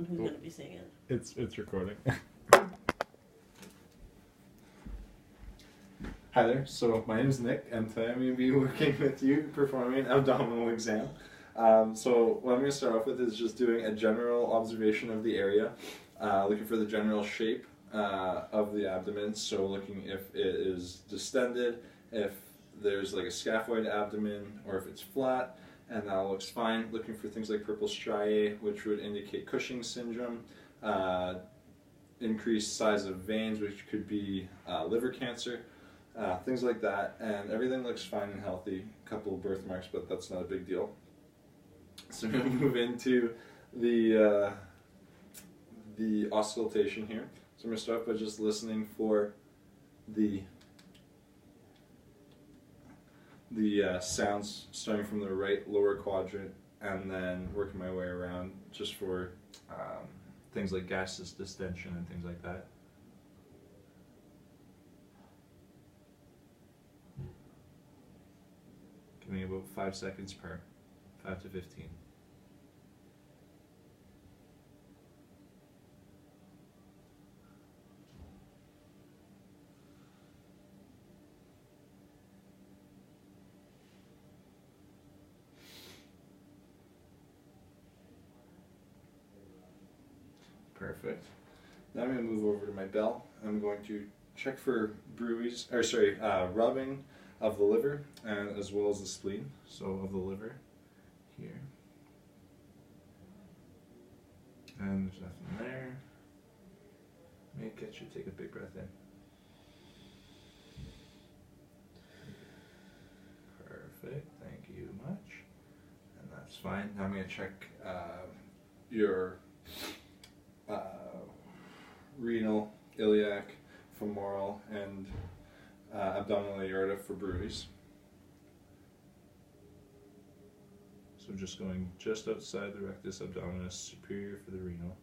one who's going to be seeing it. It's recording. Hi there, so my name is Nick, and today I'm going to be working with you performing an abdominal exam. So what I'm going to start off with is just doing a general observation of the area, looking for the general shape of the abdomen, so looking if it is distended, if there's like a scaphoid abdomen, or if it's flat, and that all looks fine. Looking for things like purple striae, which would indicate Cushing's syndrome, increased size of veins, which could be liver cancer. Things like that, and everything looks fine and healthy. A couple of birthmarks, but that's not a big deal. So I'm going to move into the auscultation here. So I'm going to start by just listening for the sounds starting from the right lower quadrant, and then working my way around just for things like gaseous distension and things like that. Giving about 5 seconds per, 5 to 15. Perfect. Now I'm going to move over to my bell. I'm going to check for rubbing of the liver, and as well as the spleen. So of the liver here, and there's nothing there. May get you to take a big breath in. Perfect. Thank you much. And that's fine. Now I'm going to check your renal, iliac, femoral, and abdominal aorta for bruise. So just going just outside the rectus abdominis, superior for the renal.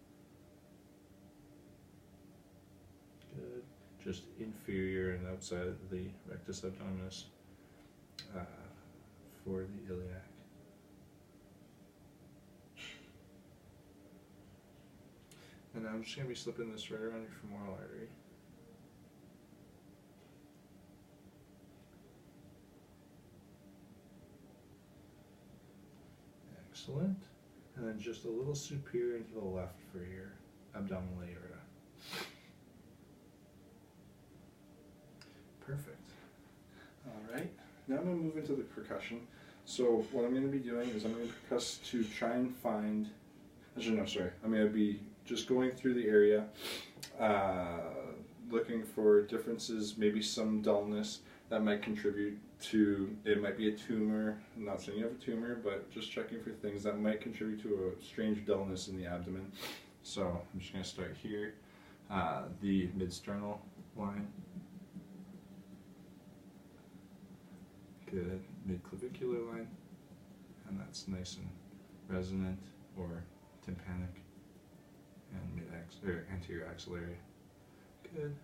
Good. Just inferior and outside of the rectus abdominis for the iliac. And I'm just going to be slipping this right around your femoral artery. Excellent. And then just a little superior to the left for your abdominal aorta. Perfect. Alright, now I'm going to move into the percussion. So what I'm going to be doing is I'm going to percuss to try and find, I'm going to be just going through the area, looking for differences, maybe some dullness that might contribute to, it might be a tumor. I'm not saying you have a tumor, but just checking for things that might contribute to a strange dullness in the abdomen. So I'm just going to start here, the mid-sternal line. Good. Mid-clavicular line, and that's nice and resonant or tympanic, and anterior axillary. Good.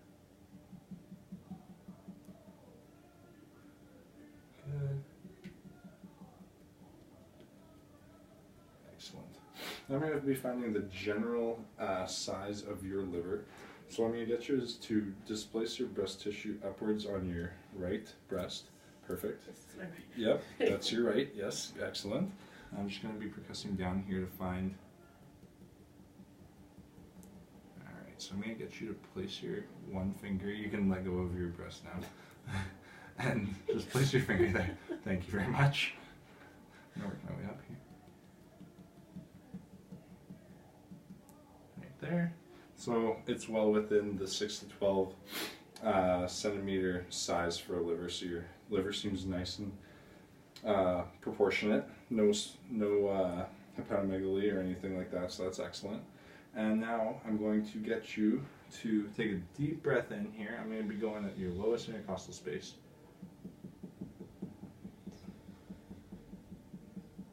Good. Excellent. Now I'm going to be finding the general size of your liver. So what I'm going to get you is to displace your breast tissue upwards on your right breast. Perfect. Yep, that's your right. Yes, excellent. I'm just going to be percussing down here to find. Alright, so I'm going to get you to place your one finger. You can let go of your breast now. And just place your finger there. Thank you very much. I'm going to work my way up here. Right there. So it's well within the 6 to 12 centimeter size for a liver. So your liver seems nice and proportionate. No hepatomegaly or anything like that. So that's excellent. And now I'm going to get you to take a deep breath in here. I'm going to be going at your lowest intercostal space.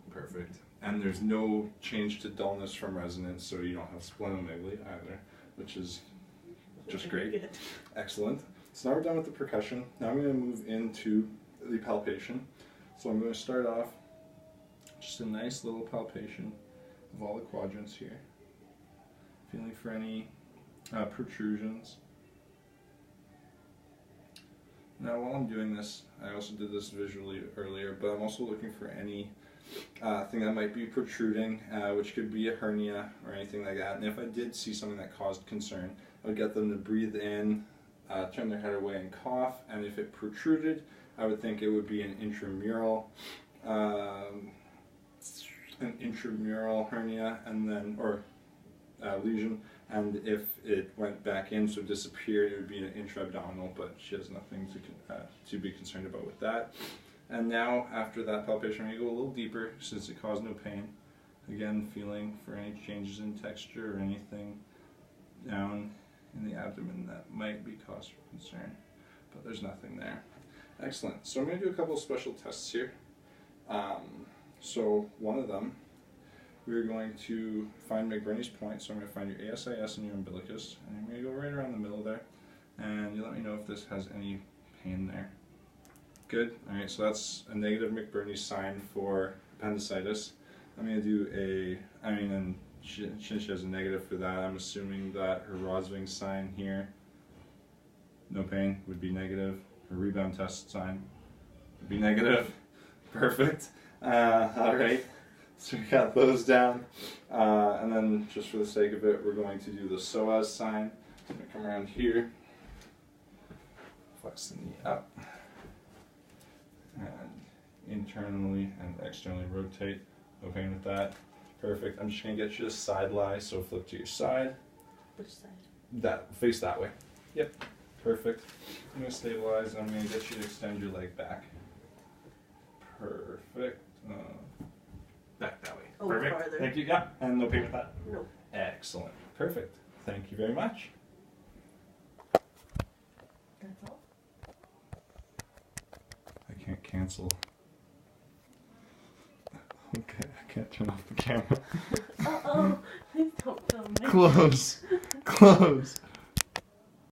Perfect. And there's no change to dullness from resonance, so you don't have splenomegaly either, which is just great. Excellent. So now we're done with the percussion. Now I'm going to move into the palpation. So I'm going to start off just a nice little palpation of all the quadrants here. Feeling for any protrusions. Now while I'm doing this, I also did this visually earlier, but I'm also looking for any thing that might be protruding, which could be a hernia or anything like that. And if I did see something that caused concern, I would get them to breathe in, turn their head away and cough, and if it protruded, I would think it would be an intramural hernia, and then, or lesion, and if it went back in, so disappeared, it would be an intra-abdominal, but she has nothing to be concerned about with that. And now, after that palpation, I'm going to go a little deeper, since it caused no pain. Again, feeling for any changes in texture or anything down in the abdomen that might be cause for concern, but there's nothing there. Excellent. So I'm going to do a couple of special tests here. So one of them, we're going to find McBurney's point. So I'm going to find your ASIS and your umbilicus, and I'm going to go right around the middle there, and you let me know if this has any pain there. Good. All right. So that's a negative McBurney sign for appendicitis. I'm going to do and she has a negative for that. I'm assuming that her Rosving sign here, no pain, would be negative. Her rebound test sign would be negative. Perfect. All right. So we got those down. And then just for the sake of it, we're going to do the psoas sign. I'm going to come around here, flex the knee up, and internally and externally rotate. No pain with that. Perfect. I'm just going to get you a side lie, so flip to your side. Which side? That, face that way. Yep. Perfect. I'm going to stabilize, and I'm going to get you to extend your leg back. Perfect. Back that way. Oh, perfect. farther. Thank you. Yeah. And no pain with that? No. Excellent. Perfect. Thank you very much. That's all? I can't cancel. Okay, I can't turn off the camera. Uh-oh. Please don't film me. Close. Close.